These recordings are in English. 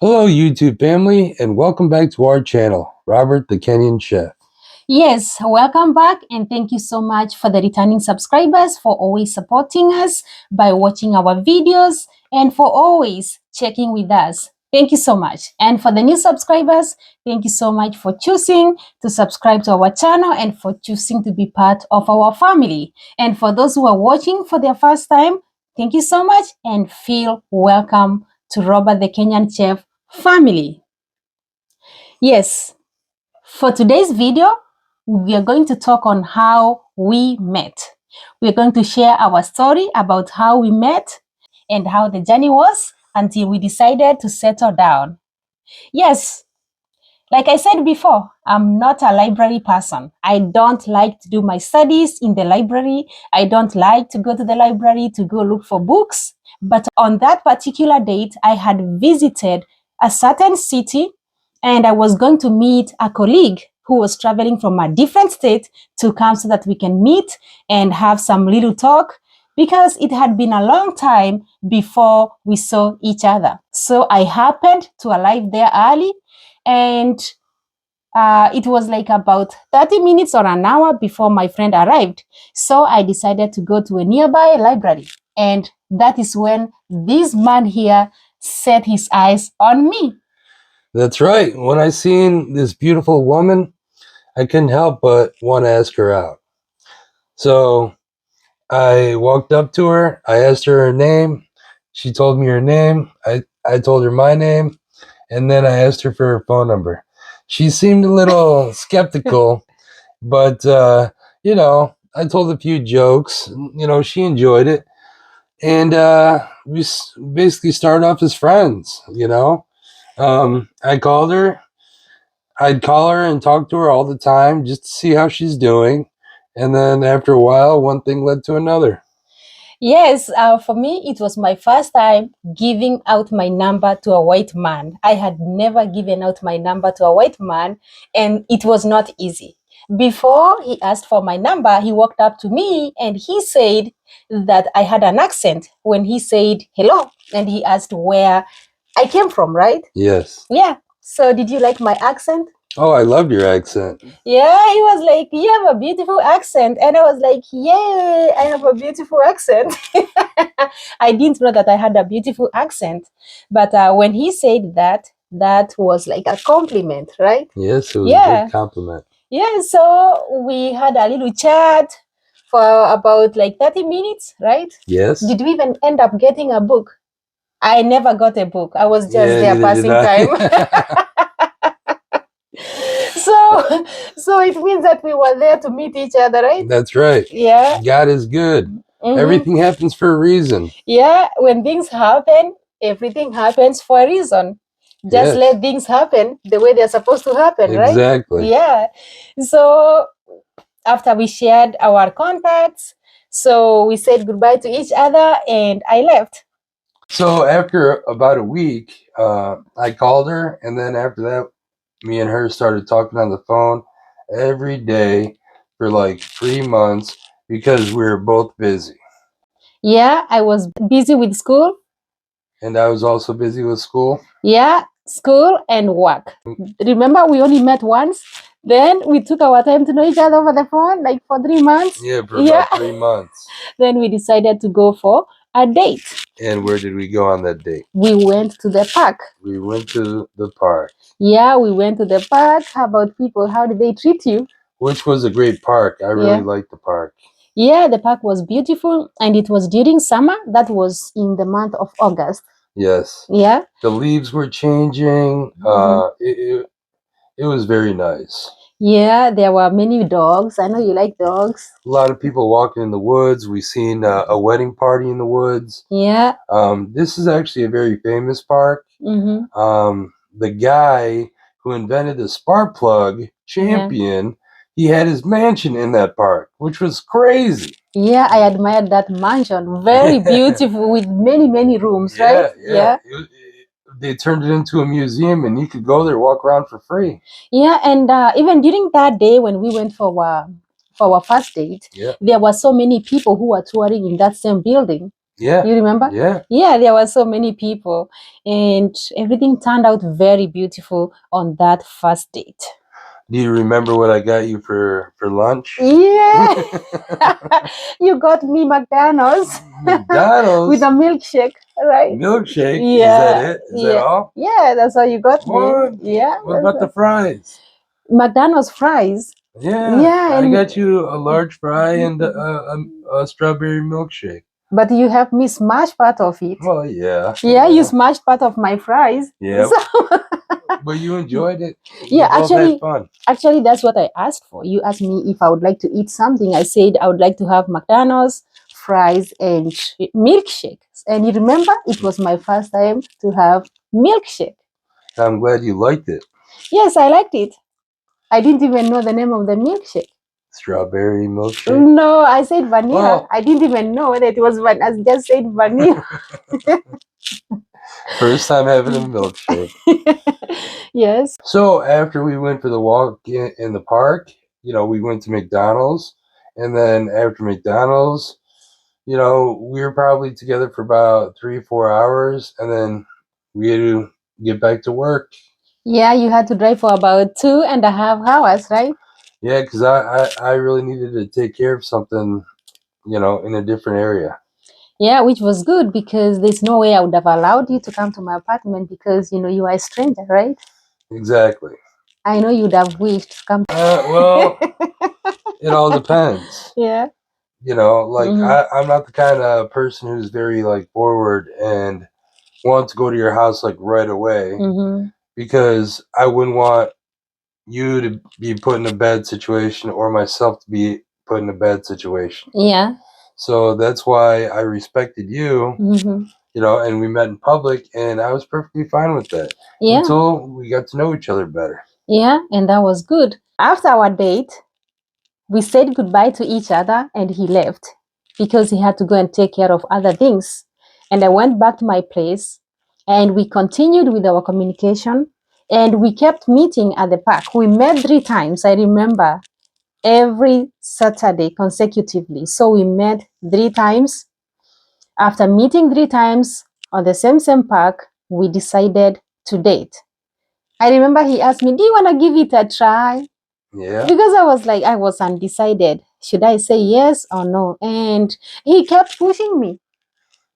Hello, YouTube family, and welcome back to our channel, Robert the Kenyan Chef. Yes, welcome back, and thank you so much for the returning subscribers for always supporting us by watching our videos and for always checking with us. Thank you so much. And for the new subscribers, thank you so much for choosing to subscribe to our channel and for choosing to be part of our family. And for those who are watching for their first time, thank you so much and feel welcome to Robert the Kenyan Chef family. Yes, for today's video, we are going to talk on how we met. We're going to share our story about how we met and how the journey was until we decided to settle down. Yes, like I said before, I'm not a library person. I don't like to do my studies in the library. I don't like to go to the library to go look for books. But on that particular date, I had visited a certain city and I was going to meet a colleague who was traveling from a different state to come so that we can meet and have some little talk because it had been a long time before we saw each other. So I happened to arrive there early and it was like about 30 minutes or an hour before my friend arrived. So I decided to go to a nearby library. And that is when this man here set his eyes on me. That's right. When I seen this beautiful woman, I couldn't help but want to ask her out. So I walked up to her. I asked her her name. She told me her name. I told her my name. And then I asked her for her phone number. She seemed a little skeptical, but, I told a few jokes. She enjoyed it. And we basically started off as friends. I called her. I'd call her and talk to her all the time just to see how she's doing. And then after a while, one thing led to another. Yes, for me, it was my first time giving out my number to a white man. I had never given out my number to a white man, and it was not easy. Before he asked for my number, he walked up to me and he said that I had an accent when he said hello, and he asked where I came from, right? Yes. Yeah. So, did you like my accent? Oh, I love your accent. Yeah, he was like, "You have a beautiful accent." And I was like, "Yay, I have a beautiful accent." I didn't know that I had a beautiful accent. But when he said that, that was like a compliment, right? Yes, it was a good compliment. Yeah, so we had a little chat for about like 30 minutes, right? Yes. Did we even end up getting a book? I never got a book. I was just there neither did passing time. So it means that we were there to meet each other, right? That's right. Yeah. God is good. Everything happens for a reason. Yeah, when things happen, everything happens for a reason. Just Yes. let things happen the way they're supposed to happen, right? Exactly. Yeah. So after we shared our contacts, so we said goodbye to each other and I left. So after about a week, I called her, and then after that, me and her started talking on the phone every day for like 3 months because we were both busy. Yeah, I was busy with school. And I was also busy with school. Yeah, school and work. Remember, we only met once. Then we took our time to know each other over the phone, like for 3 months. Yeah, for about 3 months. Then we decided to go for a date. And where did we go on that date? We went to the park. We went to the park. Yeah, we went to the park. How about people? How did they treat you? Which was a great park. I really liked the park. Yeah, the park was beautiful and it was during summer. That was in the month of August. Yes. Yeah. The leaves were changing. It was very nice. Yeah, there were many dogs. I know you like dogs. A lot of people walking in the woods. We seen a wedding party in the woods. Yeah. This is actually a very famous park. The guy who invented the spark plug, Champion, he had his mansion in that park, which was crazy. Yeah, I admired that mansion. Very beautiful with many, many rooms, right? Yeah. They turned it into a museum and you could go there, walk around for free. Yeah, and even during that day when we went for our first date, there were so many people who were touring in that same building. Yeah. You remember? Yeah. Yeah, there were so many people, and everything turned out very beautiful on that first date. Do you remember what I got you for lunch? Yeah, you got me McDonald's McDonald's with a milkshake, right? milkshake. Is that Yeah, it? Is that yeah, all? yeah. That's how you got What? me. Yeah, What about the fries? McDonald's fries. Yeah, Yeah, I and got you a large fry and a strawberry milkshake. but you have me smash part of it. Well, yeah. Yeah, you smashed part of my fries. Yeah. So, But you enjoyed it. yeah, You both had fun. actually, that's what I asked for. You asked me if I would like to eat something. I said I would like to have McDonald's, fries, and milkshakes. And you remember, it was my first time to have milkshake. I'm glad you liked it. Yes, I liked it. I didn't even know the name of the milkshake. Strawberry milkshake. No, I said vanilla. Well- I didn't even know whether it was vanilla. I just said vanilla. First time having a milkshake. Yes. So after we went for the walk in the park, we went to McDonald's, and then after McDonald's, we were probably together for about 3-4 hours, and then we had to get back to work. Yeah, you had to drive for about 2.5 hours, right? Yeah, because I really needed to take care of something, in a different area. Yeah, which was good because there's no way I would have allowed you to come to my apartment because you are a stranger, right? Exactly. I know you'd have wished to come. Well, it all depends. Yeah. I'm not the kind of person who's very forward and want to go to your house right away, because I wouldn't want you to be put in a bad situation or myself to be put in a bad situation. Yeah. So that's why I respected you, and we met in public, and I was perfectly fine with that. Yeah. Until we got to know each other better. Yeah, and that was good. After our date, we said goodbye to each other and he left because he had to go and take care of other things. And I went back to my place and we continued with our communication and we kept meeting at the park. We met 3 times, I remember, every Saturday consecutively. So we met 3 times. After meeting 3 times on the same park, we decided to date. I remember he asked me, "Do you want to give it a try?" Yeah. Because I was undecided. Should I say yes or no? And he kept pushing me.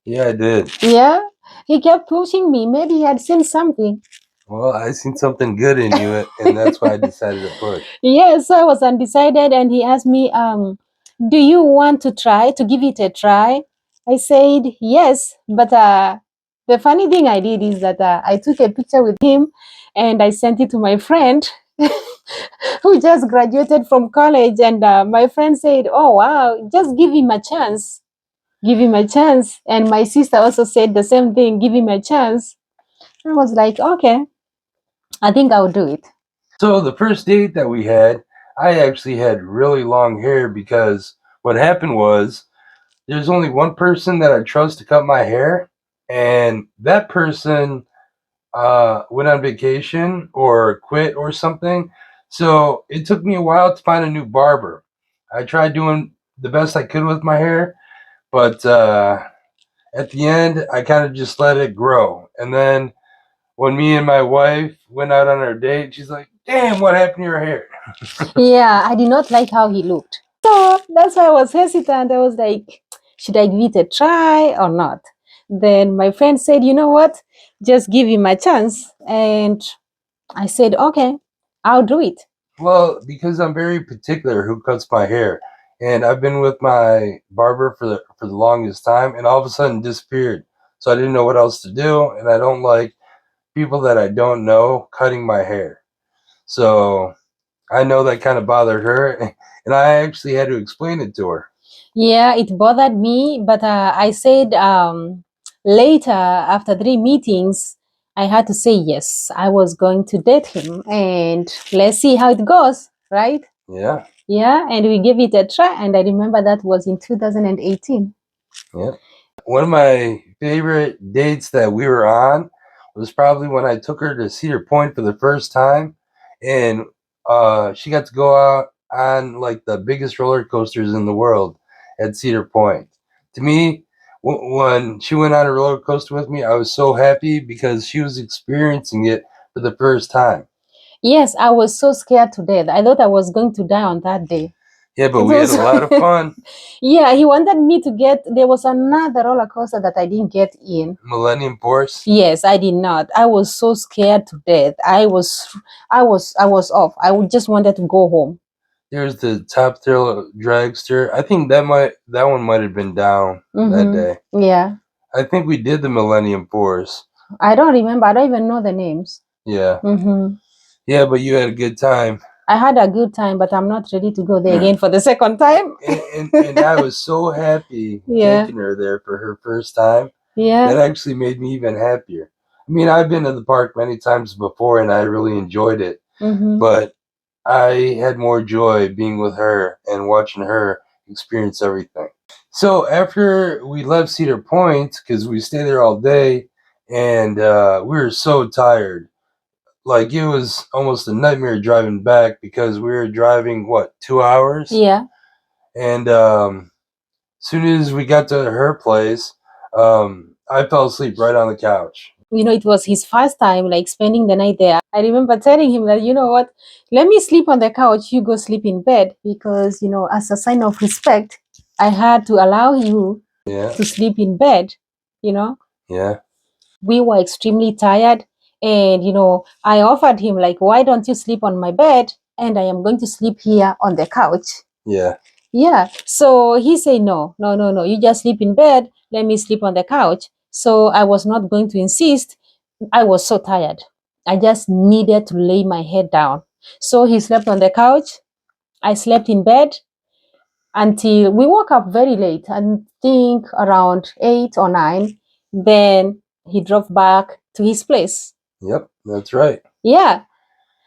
Yeah, I did. Yeah, he kept pushing me. Maybe he had seen something. Well, I seen something good in you, and that's why I decided to push. Yeah, so I was undecided, and he asked me, "Do you want to try to give it a try?" I said yes, but the funny thing I did is that I took a picture with him, and I sent it to my friend. Who just graduated from college, and my friend said, "Oh wow, just give him a chance, give him a chance." And my sister also said the same thing, give him a chance. I was like, okay, I think I'll do it. So the first date that we had, I actually had really long hair, because what happened was there's only one person that I trust to cut my hair, and that person went on vacation or quit or something. So it took me a while to find a new barber. I tried doing the best I could with my hair, but at the end, I kind of just let it grow. And then when me and my wife went out on our date, she's like, "Damn, what happened to your hair?" Yeah, I did not like how he looked. So that's why I was hesitant. I was like, should I give it a try or not? Then my friend said, you know what? Just give him a chance. And I said, okay, I'll do it. Well, because I'm very particular who cuts my hair, and I've been with my barber for the longest time, and all of a sudden disappeared. So I didn't know what else to do, and I don't like people that I don't know cutting my hair. So I know that kind of bothered her, and I actually had to explain it to her. Yeah, it bothered me, but I said later, after 3 meetings, I had to say yes, I was going to date him, and let's see how it goes, right? Yeah. Yeah, and we gave it a try, and I remember that was in 2018. Yeah. One of my favorite dates that we were on was probably when I took her to Cedar Point for the first time, and she got to go out on the biggest roller coasters in the world at Cedar Point. To me, When she went on a roller coaster with me, I was so happy because she was experiencing it for the first time. Yes, I was so scared to death. I thought I was going to die on that day. Yeah, but It we had was a lot of fun. yeah, he wanted me to get. There was another roller coaster that I didn't get in. Millennium Force. Yes, I did not. I was so scared to death. I was off. Just wanted to go home. There's the Top Thrill Dragster. I think that one might have been down that day. Yeah. I think we did the Millennium Force. I don't remember. I don't even know the names. Yeah. Yeah, but you had a good time. I had a good time, but I'm not ready to go there again for the second time. and I was so happy taking her there for her first time. Yeah. That actually made me even happier. I mean, I've been to the park many times before and I really enjoyed it. But I had more joy being with her and watching her experience everything. So after we left Cedar Point, because we stayed there all day, and we were so tired. Like, it was almost a nightmare driving back because we were driving, 2 hours? Yeah. And soon as we got to her place, I fell asleep right on the couch. It was his first time like spending the night there. I remember telling him that, you know what, let me sleep on the couch, you go sleep in bed, because as a sign of respect, I had to allow you to sleep in bed. Yeah. We were extremely tired, and I offered him, like, why don't you sleep on my bed and I am going to sleep here on the couch. Yeah. So he said, no, you just sleep in bed, let me sleep on the couch. So I was not going to insist. I was so tired. I just needed to lay my head down. So he slept on the couch. I slept in bed until we woke up very late, I think around 8 or 9. Then he drove back to his place. Yep, that's right. Yeah.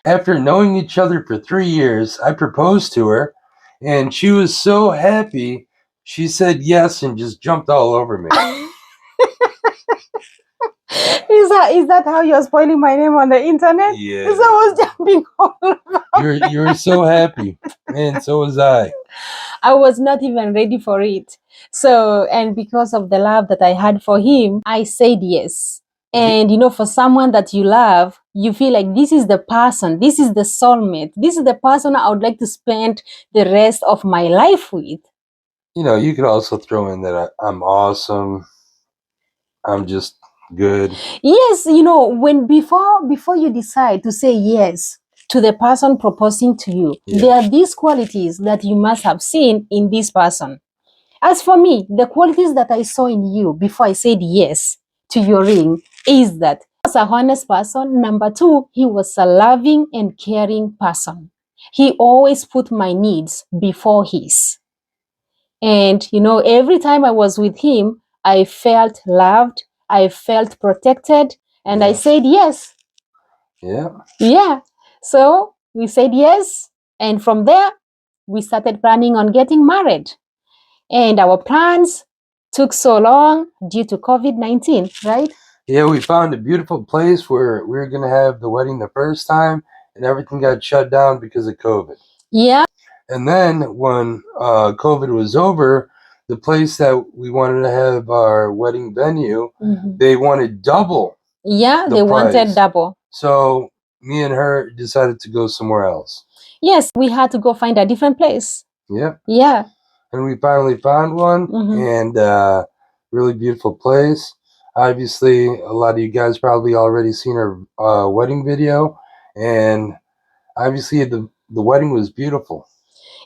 After knowing each other for 3 years, I proposed to her, and she was so happy. She said yes and just jumped all over me. Is that how you're spoiling my name on the internet? Yeah. Because I was jumping all over. You were so happy, and so was I. I was not even ready for it. So, and because of the love that I had for him, I said yes. And for someone that you love, you feel like this is the person, this is the soulmate, this is the person I would like to spend the rest of my life with. You could also throw in that I'm awesome. I'm just good. Yes, when before you decide to say yes to the person proposing to you, there are these qualities that you must have seen in this person. As for me, the qualities that I saw in you before I said yes to your ring is that he was a honest person. Number 2, he was a loving and caring person. He always put my needs before his. And, every time I was with him, I felt loved, I felt protected, and I said yes. Yeah. Yeah. So we said yes. And from there, we started planning on getting married. And our plans took so long due to COVID-19, right? Yeah, we found a beautiful place where we were going to have the wedding the first time, and everything got shut down because of COVID. Yeah. And then when COVID was over, the place that we wanted to have our wedding venue, they wanted double. Yeah, they wanted double. So me and her decided to go somewhere else. Yes, we had to go find a different place. Yep. Yeah. And we finally found one, and really beautiful place. Obviously, a lot of you guys probably already seen our wedding video, and obviously the wedding was beautiful.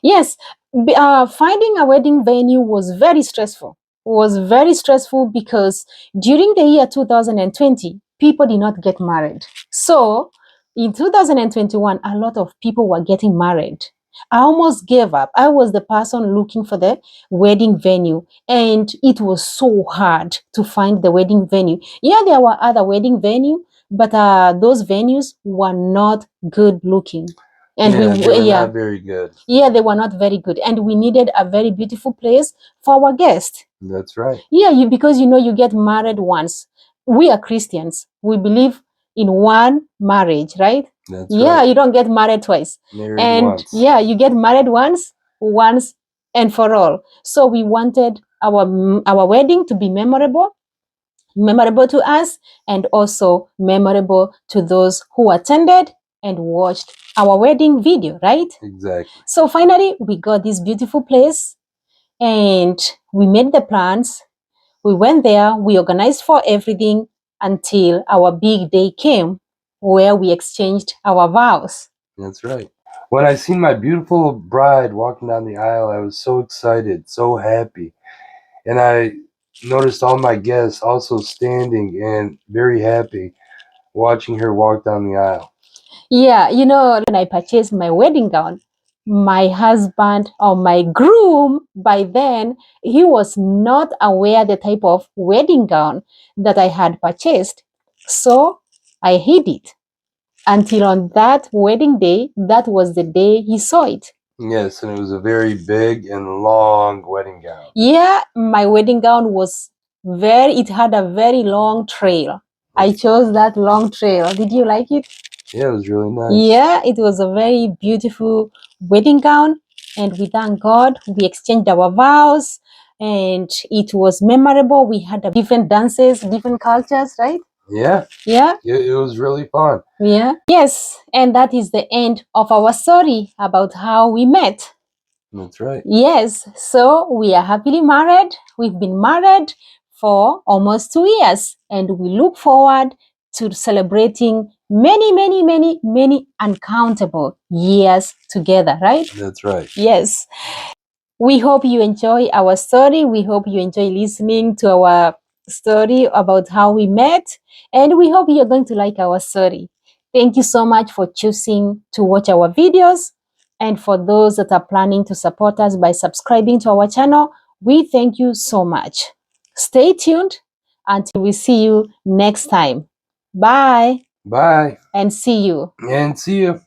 Yes, finding a wedding venue was very stressful. Because during the year 2020, people did not get married. So in 2021, a lot of people were getting married. I almost gave up. I was the person looking for the wedding venue, and it was so hard to find the wedding venue. Yeah, there were other wedding venues, but those venues were not good looking. And they were not very good. Yeah, they were not very good. And we needed a very beautiful place for our guest. That's right. Yeah, because you get married once. We are Christians. We believe in one marriage, right? That's right. You don't get married twice. Married once. Yeah, you get married once and for all. So we wanted our wedding to be memorable to us, and also memorable to those who attended and watched our wedding video, right? Exactly. So finally, we got this beautiful place and we made the plans. We went there, we organized for everything until our big day came where we exchanged our vows. That's right. When I seen my beautiful bride walking down the aisle, I was so excited, so happy. And I noticed all my guests also standing and very happy watching her walk down the aisle. Yeah, when I purchased my wedding gown, my husband or my groom, by then, he was not aware the type of wedding gown that I had purchased. So I hid it until on that wedding day. That was the day he saw it. Yes, and it was a very big and long wedding gown. Yeah, my wedding gown it had a very long trail. I chose that long trail. Did you like it? Yeah, it was really nice. Yeah, it was a very beautiful wedding gown, and we thank God. We exchanged our vows, and it was memorable. We had different dances, different cultures, right? Yeah. Yeah. It was really fun. Yeah. Yes, and that is the end of our story about how we met. That's right. Yes, so we are happily married. We've been married for almost 2 years, and we look forward to celebrating many uncountable years together, right? That's right. Yes. We hope you enjoy our story. We hope you enjoy listening to our story about how we met, and we hope you're going to like our story. Thank you so much for choosing to watch our videos. And for those that are planning to support us by subscribing to our channel, we thank you so much. Stay tuned until we see you next time. Bye. Bye. And see you. And see you.